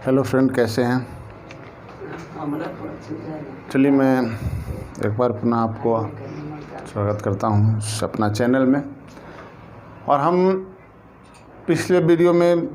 Hello friend, कैसे हैं? चलिए, मैं एक बार पुनः आपको स्वागत करता हूं अपना चैनल में। और हम पिछले वीडियो में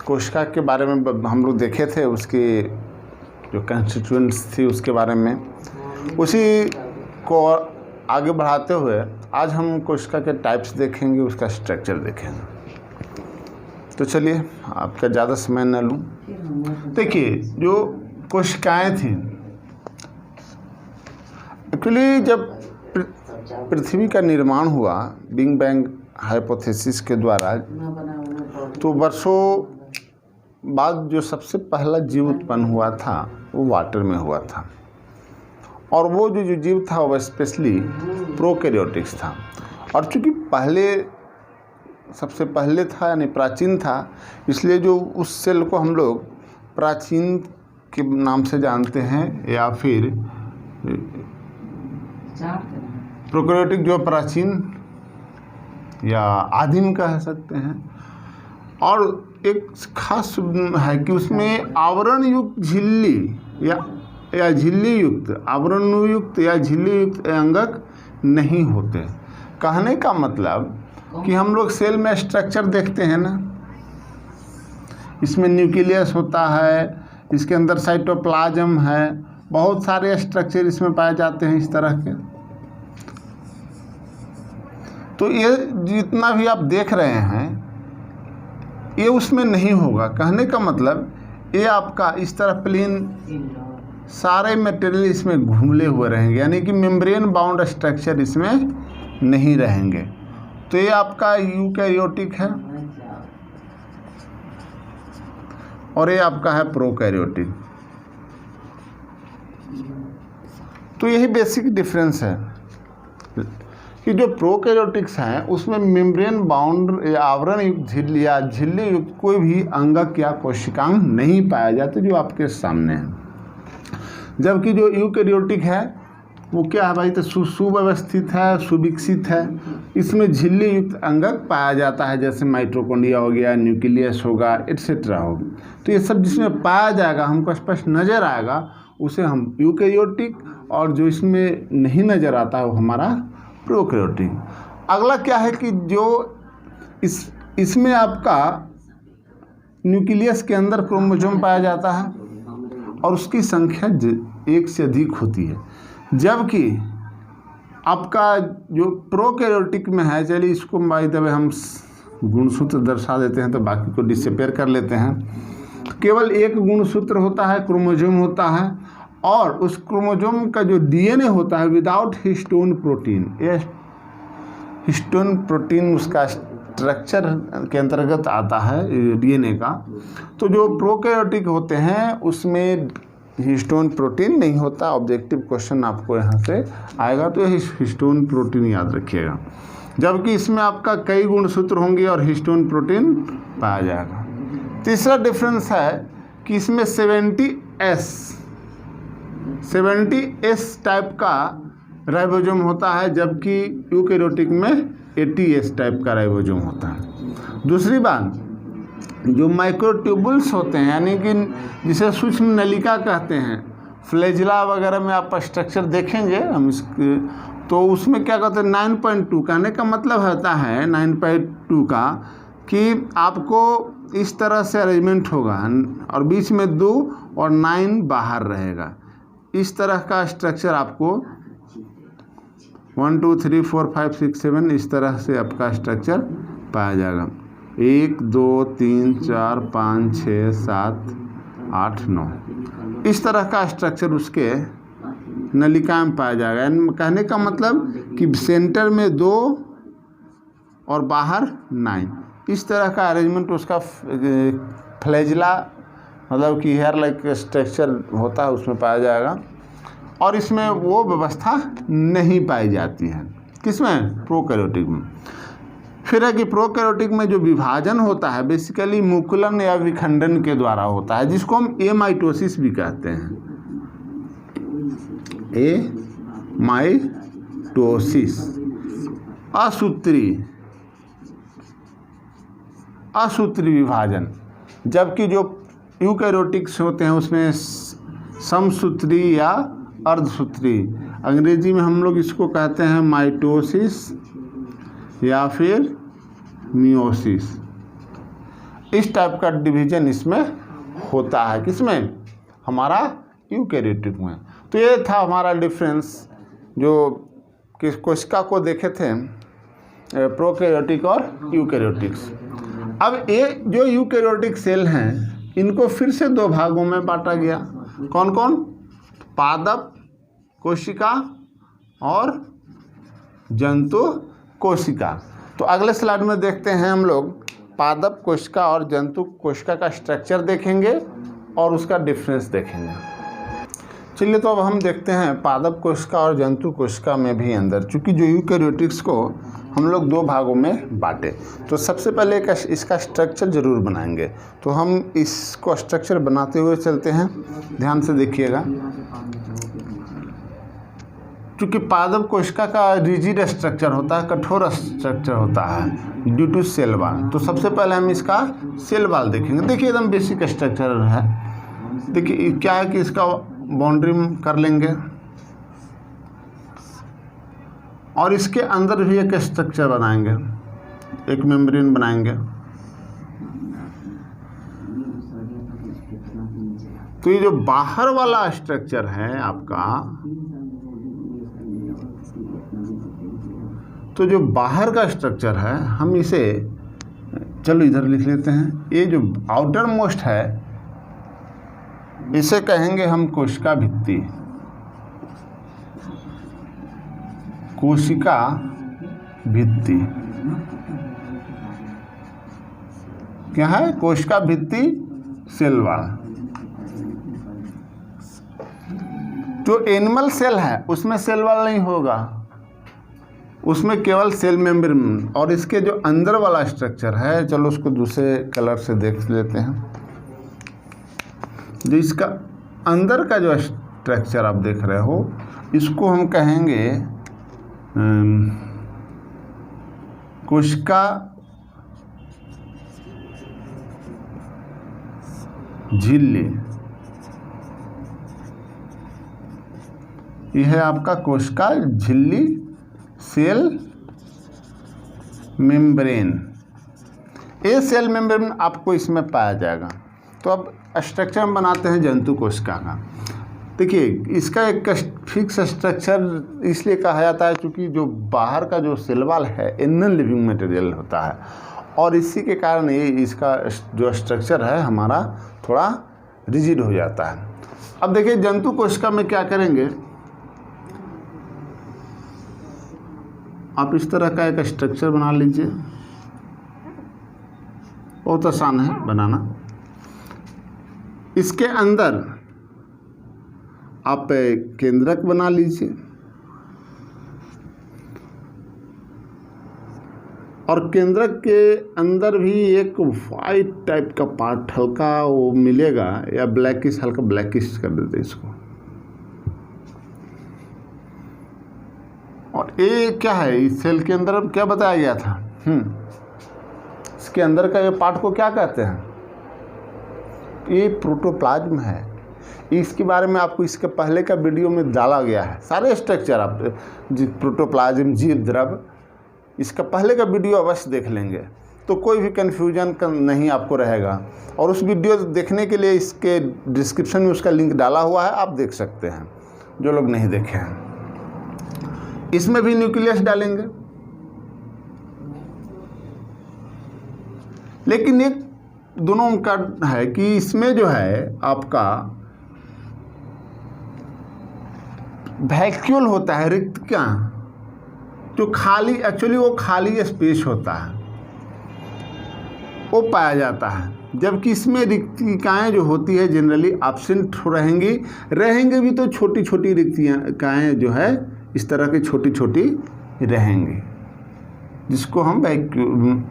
कोशिका के बारे में हम लोग देखे थे, उसकी जो कंस्टिट्यूएंट्स थी उसके बारे में। उसी को आगे बढ़ाते हुए आज हम कोशिका के टाइप्स देखेंगे, उसका स्ट्रक्चर देखेंगे। तो चलिए, आपका ज़्यादा समय न लूँ। देखिए, जो कोशिकाएं थी, एक्चुअली जब पृथ्वी का निर्माण हुआ बिग बैंग हाइपोथेसिस के द्वारा, तो वर्षों बाद जो सबसे पहला जीव उत्पन्न हुआ था वो वाटर में हुआ था। और वो जो जीव था वह स्पेशली प्रोकैरियोटिक्स था। और चूँकि सबसे पहले था, यानी प्राचीन था, इसलिए जो उस सेल को हम लोग प्राचीन के नाम से जानते हैं, या फिर प्रोकैरियोटिक जो प्राचीन या आदिम कह सकते हैं। और एक खास है कि उसमें आवरण युक्त झिल्ली या झिल्ली युक्त, आवरण युक्त या झिल्ली युक्त अंगक नहीं होते। कहने का मतलब कि हम लोग सेल में स्ट्रक्चर देखते हैं ना, इसमें न्यूक्लियस होता है, इसके अंदर साइटोप्लाज्म है, बहुत सारे स्ट्रक्चर इसमें पाए जाते हैं इस तरह के। तो ये जितना भी आप देख रहे हैं ये उसमें नहीं होगा। कहने का मतलब ये आपका इस तरह प्लेन सारे मटेरियल इसमें घूमले हुए रहेंगे, यानी कि मेम्ब्रेन बाउंड स्ट्रक्चर इसमें नहीं रहेंगे। तो ये आपका यूकैरियोटिक है और ये आपका है प्रोकैरियोटिक। तो यही बेसिक डिफरेंस है कि जो प्रोकैरियोटिक्स हैं उसमें मेम्ब्रेन बाउंड या आवरण युक्त झिल्ली या झिल्ली युक्त कोई भी अंगक या कोशिकांग नहीं पाया जाते जो आपके सामने है। जबकि जो यूकैरियोटिक है वो क्या है भाई, तो सुव्यवस्थित है, सुविकसित है, इसमें झिल्ली युक्त अंगक पाया जाता है, जैसे माइटोकॉन्ड्रिया हो गया, न्यूक्लियस होगा, एट्सेट्रा होगा। तो ये सब जिसमें पाया जाएगा, हमको स्पष्ट नज़र आएगा, उसे हम यूकैरियोटिक, और जो इसमें नहीं नज़र आता है वो हमारा प्रोकैरियोटिक। अगला क्या है कि जो इसमें आपका न्यूक्लियस के अंदर क्रोमोसोम पाया जाता है और उसकी संख्या 1 से अधिक होती है। जबकि आपका जो प्रोकैरियोटिक में है, चलिए इसको बाय द वे हम गुणसूत्र दर्शा देते हैं, तो बाकी को डिसअपीयर कर लेते हैं। तो केवल एक गुणसूत्र होता है, क्रोमोसोम होता है, और उस क्रोमोसोम का जो डीएनए होता है विदाउट हिस्टोन प्रोटीन, ये हिस्टोन प्रोटीन उसका स्ट्रक्चर के अंतर्गत आता है डीएनए का। तो जो प्रोकैरियोटिक होते हैं उसमें हिस्टोन प्रोटीन नहीं होता। ऑब्जेक्टिव क्वेश्चन आपको यहाँ से आएगा, तो हिस्टोन प्रोटीन याद रखिएगा। जबकि इसमें आपका कई गुणसूत्र होंगे और हिस्टोन प्रोटीन पाया जाएगा। तीसरा डिफरेंस है कि इसमें 70S टाइप का राइबोसोम होता है, जबकि यूकैरियोटिक में 80S टाइप का राइबोसोम होता है। दूसरी बात, जो माइक्रोट्यूबुल्स होते हैं, यानी कि जिसे सूक्ष्म नलिका कहते हैं, फ्लैजिला वगैरह में आप स्ट्रक्चर देखेंगे हम इसके, तो उसमें क्या कहते हैं 9.2, कहने का मतलब होता है 9.2 का कि आपको इस तरह से अरेंजमेंट होगा और बीच में 2 और 9 बाहर रहेगा। इस तरह का स्ट्रक्चर आपको 1 2 3 4 5 6 7 इस तरह से आपका स्ट्रक्चर पाया जाएगा। 1 2 3 4 5 6 7 8 9 इस तरह का स्ट्रक्चर उसके नलिका में पाया जाएगा। कहने का मतलब कि सेंटर में 2 और बाहर 9, इस तरह का अरेंजमेंट उसका फ्लैजिला मतलब कि हेयर लाइक स्ट्रक्चर होता है उसमें पाया जाएगा। और इसमें वो व्यवस्था नहीं पाई जाती है, किसमें? प्रोकैरियोटिक में। फिर है कि प्रोकैरियोटिक में जो विभाजन होता है बेसिकली मुकुलन या विखंडन के द्वारा होता है, जिसको हम एमाइटोसिस भी कहते हैं। एमाइटोसिस असूत्री विभाजन, जबकि जो यूकैरियोटिक्स होते हैं उसमें समसूत्री या अर्धसूत्री, अंग्रेजी में हम लोग इसको कहते हैं माइटोसिस या फिर मियोसिस। इस टाइप का डिवीजन इसमें होता है, किसमें? हमारा यूकैरियोटिक में। तो ये था हमारा डिफरेंस जो किस कोशिका को देखे थे, प्रोकैरियोटिक और यूकैरियोटिक्स। अब ये जो यूकैरियोटिक सेल हैं इनको फिर से दो भागों में बांटा गया। कौन कौन? पादप कोशिका और जंतु कोशिका। तो अगले स्लाइड में देखते हैं हम लोग पादप कोशिका और जंतु कोशिका का स्ट्रक्चर देखेंगे और उसका डिफरेंस देखेंगे। चलिए तो अब हम देखते हैं पादप कोशिका और जंतु कोशिका में भी अंदर, चूँकि जो यूकैरियोटिक्स को हम लोग दो भागों में बांटे, तो सबसे पहले इसका स्ट्रक्चर ज़रूर बनाएंगे। तो हम इसको स्ट्रक्चर बनाते हुए चलते हैं, ध्यान से देखिएगा। चूँकि पादप कोशिका का रिजिड स्ट्रक्चर होता है, कठोर स्ट्रक्चर होता है ड्यू टू सेल वॉल। तो सबसे पहले हम इसका सेल वॉल देखेंगे। देखिए एकदम बेसिक स्ट्रक्चर है। देखिए क्या है कि इसका बाउंड्री कर लेंगे और इसके अंदर भी एक स्ट्रक्चर बनाएंगे, एक मेम्ब्रेन बनाएंगे। तो ये जो बाहर वाला स्ट्रक्चर है आपका, तो जो बाहर का स्ट्रक्चर है हम इसे, चलो इधर लिख लेते हैं। ये जो आउटर मोस्ट है इसे कहेंगे हम कोशिका भित्ति। कोशिका भित्ति क्या है? कोशिका भित्ति सेल वॉल। जो एनिमल सेल है उसमें सेल वॉल नहीं होगा, उसमें केवल सेल मेम्ब्रेन। और इसके जो अंदर वाला स्ट्रक्चर है, चलो उसको दूसरे कलर से देख लेते हैं। जो इसका अंदर का जो स्ट्रक्चर आप देख रहे हो, इसको हम कहेंगे कोशिका झिल्ली। यह है आपका कोशिका झिल्ली सेल मेम्ब्रेन। ये सेल मेम्ब्रेन आपको इसमें पाया जाएगा। तो अब स्ट्रक्चर हम बनाते हैं जंतु कोशिका का। देखिए इसका एक फिक्स स्ट्रक्चर इसलिए कहा जाता है क्योंकि जो बाहर का जो सेल वॉल है ये नॉन लिविंग मटेरियल होता है और इसी के कारण ये इसका जो स्ट्रक्चर है हमारा थोड़ा रिजिड हो जाता है। अब देखिए जंतु कोशिका में क्या करेंगे, आप इस तरह का एक स्ट्रक्चर बना लीजिए, बहुत आसान है बनाना। इसके अंदर आप केंद्रक बना लीजिए और केंद्रक के अंदर भी एक वाइट टाइप का पार्ट हल्का वो मिलेगा या ब्लैकिश, हल्का ब्लैकिश कर देते इसको। और ये क्या है, इस सेल के अंदर अब क्या बताया गया था, इसके अंदर का ये पार्ट को क्या कहते हैं? ये प्रोटोप्लाज्म है। इसके बारे में आपको इसके पहले का वीडियो में डाला गया है, सारे स्ट्रक्चर आप प्रोटोप्लाज्म, जीव द्रव, इसका पहले का वीडियो अवश्य देख लेंगे तो कोई भी कन्फ्यूजन नहीं आपको रहेगा। और उस वीडियो देखने के लिए इसके डिस्क्रिप्शन में उसका लिंक डाला हुआ है, आप देख सकते हैं जो लोग नहीं देखे हैं। इसमें भी न्यूक्लियस डालेंगे, लेकिन एक दोनों का है कि इसमें जो है आपका वैक्यूल होता है, रिक्तियाँ जो खाली, एक्चुअली वो खाली स्पेस होता है वो पाया जाता है। जबकि इसमें रिक्तिकाएँ जो होती है जनरली एब्सेंट रहेंगे भी तो छोटी छोटी रिक्तिकाएँ जो है इस तरह की छोटी छोटी रहेंगी, जिसको हम वैक्यूल,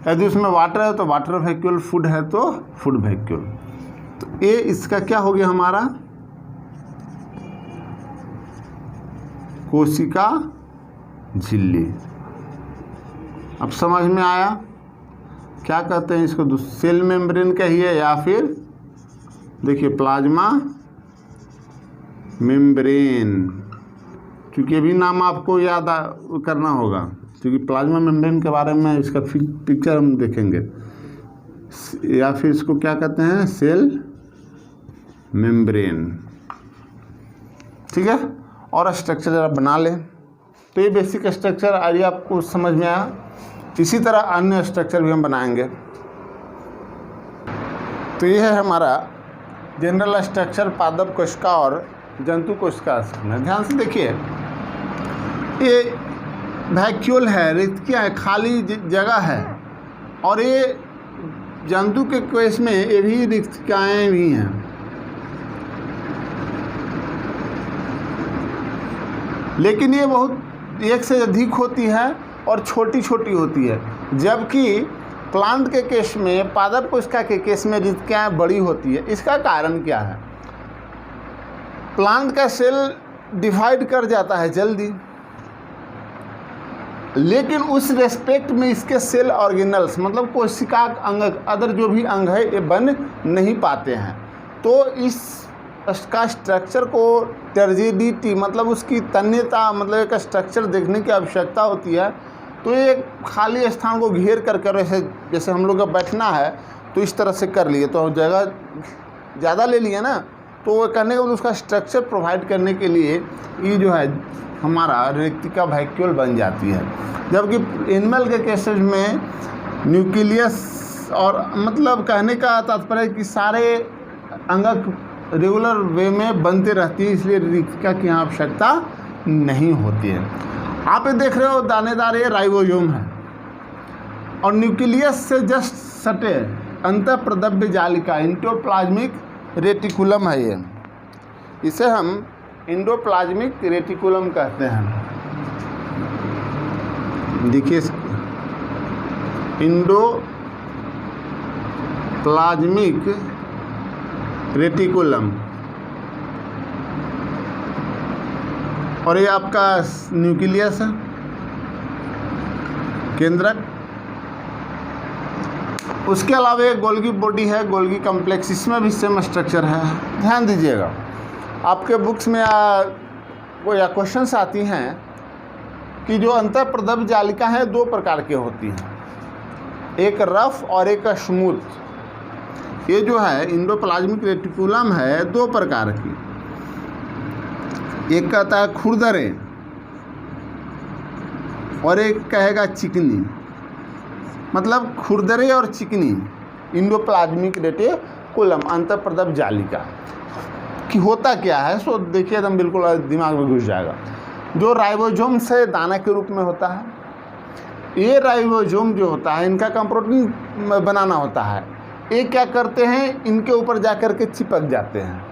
यदि उसमें वाटर है तो वाटर वैक्यूल, फूड है तो फूड वैक्यूल। तो ये इसका क्या हो गया हमारा कोशिका झिल्ली। अब समझ में आया? क्या कहते हैं इसको, सेल मेम्ब्रेन कहिए या फिर देखिए प्लाज्मा मेम्ब्रेन, क्योंकि अभी नाम आपको याद करना होगा, क्योंकि प्लाज्मा मेम्ब्रेन के बारे में इसका पिक्चर हम देखेंगे। या फिर इसको क्या कहते हैं, सेल मेम्ब्रेन। ठीक है, और स्ट्रक्चर जरा बना लें। तो ये बेसिक स्ट्रक्चर आइए आपको समझ में आया। इसी तरह अन्य स्ट्रक्चर भी हम बनाएंगे। तो ये है हमारा जनरल स्ट्रक्चर पादप कोशिका और जंतु कोशिका। ध्यान से देखिए, ये वैक्यूल है, रिक्तियाँ है, खाली जगह है, और ये जंतु के कोश में ये भी रिक्तियाएँ भी हैं। लेकिन ये बहुत एक से अधिक होती है और छोटी छोटी होती है, जबकि प्लांट के केस में, पादप कोशिका के केस में रिक्तियाँ बड़ी होती है। इसका कारण क्या है? प्लांट का सेल डिवाइड कर जाता है जल्दी, लेकिन उस रेस्पेक्ट में इसके सेल ऑर्गेनल्स मतलब कोशिका अंग, अदर जो भी अंग है, ये बन नहीं पाते हैं। तो इसका स्ट्रक्चर को टर्जिडिटी मतलब उसकी तन्यता मतलब एक स्ट्रक्चर देखने की आवश्यकता होती है। तो ये खाली स्थान को घेर कर जैसे हम लोग का बैठना है तो इस तरह से कर लिए, तो जगह ज़्यादा ले लिए ना, तो वो करने के बाद उसका स्ट्रक्चर प्रोवाइड करने के लिए ये जो है हमारा रेक्टिका वैक्यूल बन जाती है। जबकि एनिमल के केसेस में न्यूक्लियस, और मतलब कहने का तात्पर्य कि सारे अंग रेगुलर वे में बनते रहती है, इसलिए रेक्टिका की यहाँ आवश्यकता नहीं होती है। आप ये देख रहे हो दानेदार, ये राइबोसोम है, और न्यूक्लियस से जस्ट सटे अंतःप्रद्रव्य जालिका एंडोप्लाज्मिक रेटिकुलम है ये। इसे हम एंडोप्लाज्मिक रेटिकुलम कहते हैं। देखिए एंडोप्लाज्मिक रेटिकुलम, और ये आपका न्यूक्लियस है, केंद्रक। उसके अलावा एक गोल्गी बॉडी है, गोल्गी कॉम्प्लेक्स, इसमें भी सेम स्ट्रक्चर है। ध्यान दीजिएगा, आपके बुक्स में वो या क्वेश्चंस आती हैं कि जो अंतःप्रद्रव्य जालिका है दो प्रकार की होती हैं, एक रफ और एक स्मूथ। ये जो है एंडोप्लाज्मिक रेटिकुलम है दो प्रकार की, एक कहता है खुरदरे और एक कहेगा चिकनी। मतलब खुरदरे और चिकनी एंडोप्लाज्मिक रेटिकुलम अंतःप्रद्रव्य जालिका कि होता क्या है। सो देखिए एकदम बिल्कुल दिमाग में घुस जाएगा। जो राइबोसोम से दाना के रूप में होता है, ये राइबोसोम जो होता है इनका काम प्रोटीन बनाना होता है। ये क्या करते हैं, इनके ऊपर जा कर के चिपक जाते हैं।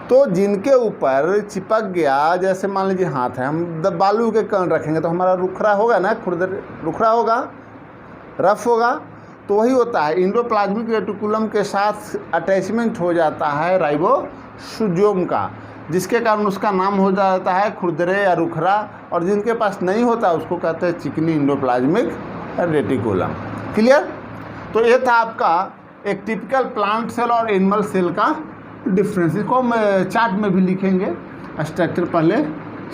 तो जिनके ऊपर चिपक गया, जैसे मान लीजिए हाथ है, हम बालू के कण रखेंगे तो हमारा रुखरा होगा ना, खुरदर रुखरा होगा, रफ होगा। तो वही होता है, एंडोप्लाज्मिक रेटिकुलम के साथ अटैचमेंट हो जाता है राइबोसोम का, जिसके कारण उसका नाम हो जाता है खुरदरे या रुखरा। और जिनके पास नहीं होता उसको कहते हैं चिकनी एंडोप्लाज्मिक रेटिकुलम। क्लियर? तो ये था आपका एक टिपिकल प्लांट सेल और एनिमल सेल का डिफरेंस। इसको हम चार्ट में भी लिखेंगे, स्ट्रक्चर पहले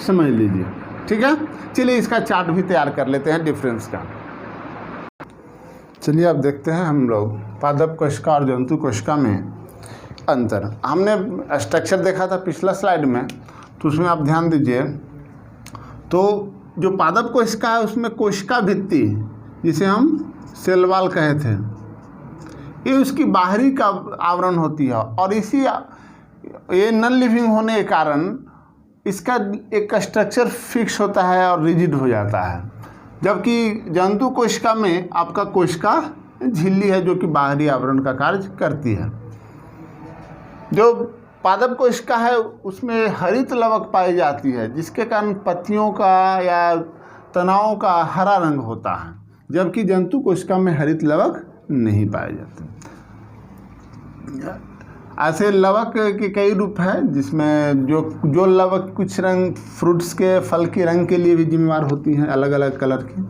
समझ लीजिए। ठीक है, चलिए इसका चार्ट भी तैयार कर लेते हैं डिफरेंस का। चलिए अब देखते हैं हम लोग पादप कोशिका और जंतु कोशिका में अंतर। हमने स्ट्रक्चर देखा था पिछला स्लाइड में, तो उसमें आप ध्यान दीजिए। तो जो पादप कोशिका है उसमें कोशिका भित्ति, जिसे हम सेल वॉल कहे थे, ये उसकी बाहरी का आवरण होती है, और ये नॉन लिविंग होने के कारण इसका एक स्ट्रक्चर फिक्स होता है और रिजिड हो जाता है। जबकि जंतु कोशिका में आपका कोशिका झिल्ली है जो कि बाहरी आवरण का कार्य करती है। जो पादप कोशिका है उसमें हरित लवक पाई जाती है, जिसके कारण पत्तियों का या तनाओं का हरा रंग होता है, जबकि जंतु कोशिका में हरित लवक नहीं पाए जाते। ऐसे लवक के कई रूप हैं, जिसमें जो लवक कुछ रंग फ्रूट्स के फल के रंग के लिए भी जिम्मेवार होती हैं, अलग अलग कलर की।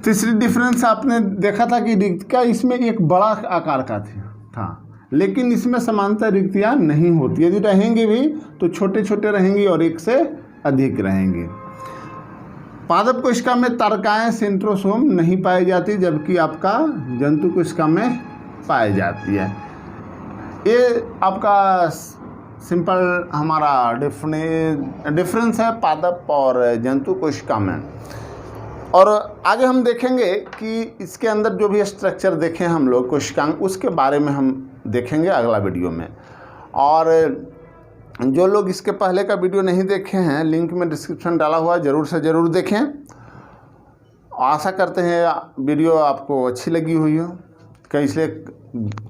तीसरी डिफरेंस आपने देखा था कि रिक्तिका इसमें एक बड़ा आकार का था, लेकिन इसमें समांतर रिक्तियाँ नहीं होती। यदि रहेंगी भी तो छोटे छोटे रहेंगी और एक से अधिक रहेंगी। पादप कोशिका में तारकाएं सेंट्रोसोम नहीं पाई जाती, जबकि आपका जंतु कोशिका में पाई जाती है। ये आपका सिंपल हमारा डिफरेंस है पादप और जंतु कोशिका में। और आगे हम देखेंगे कि इसके अंदर जो भी स्ट्रक्चर देखें हम लोग कोशिकांग, उसके बारे में हम देखेंगे अगला वीडियो में। और जो लोग इसके पहले का वीडियो नहीं देखे हैं, लिंक में डिस्क्रिप्शन डाला हुआ है, ज़रूर से ज़रूर देखें। आशा करते हैं वीडियो आपको अच्छी लगी हुई हो, कहीं इसलिए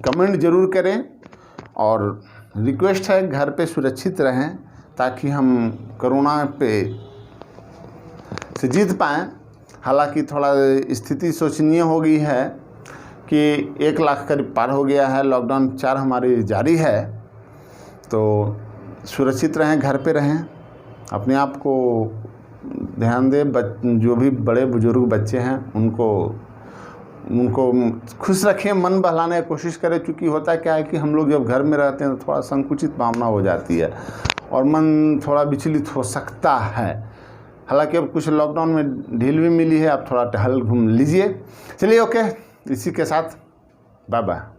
कमेंट ज़रूर करें। और रिक्वेस्ट है घर पे सुरक्षित रहें ताकि हम कोरोना पे से जीत पाएँ। हालांकि थोड़ा स्थिति शोचनीय हो गई है कि 1 लाख करीब पार हो गया है, लॉकडाउन 4 हमारी जारी है। तो सुरक्षित रहें, घर पे रहें, अपने आप को ध्यान दें। जो भी बड़े बुजुर्ग बच्चे हैं उनको खुश रखें, मन बहलाने की कोशिश करें। क्योंकि होता क्या है कि हम लोग जब घर में रहते हैं तो थोड़ा संकुचित भावना हो जाती है और मन थोड़ा विचलित हो सकता है। हालांकि अब कुछ लॉकडाउन में ढील भी मिली है, आप थोड़ा टहल घूम लीजिए। चलिए ओके, इसी के साथ बाय बाय।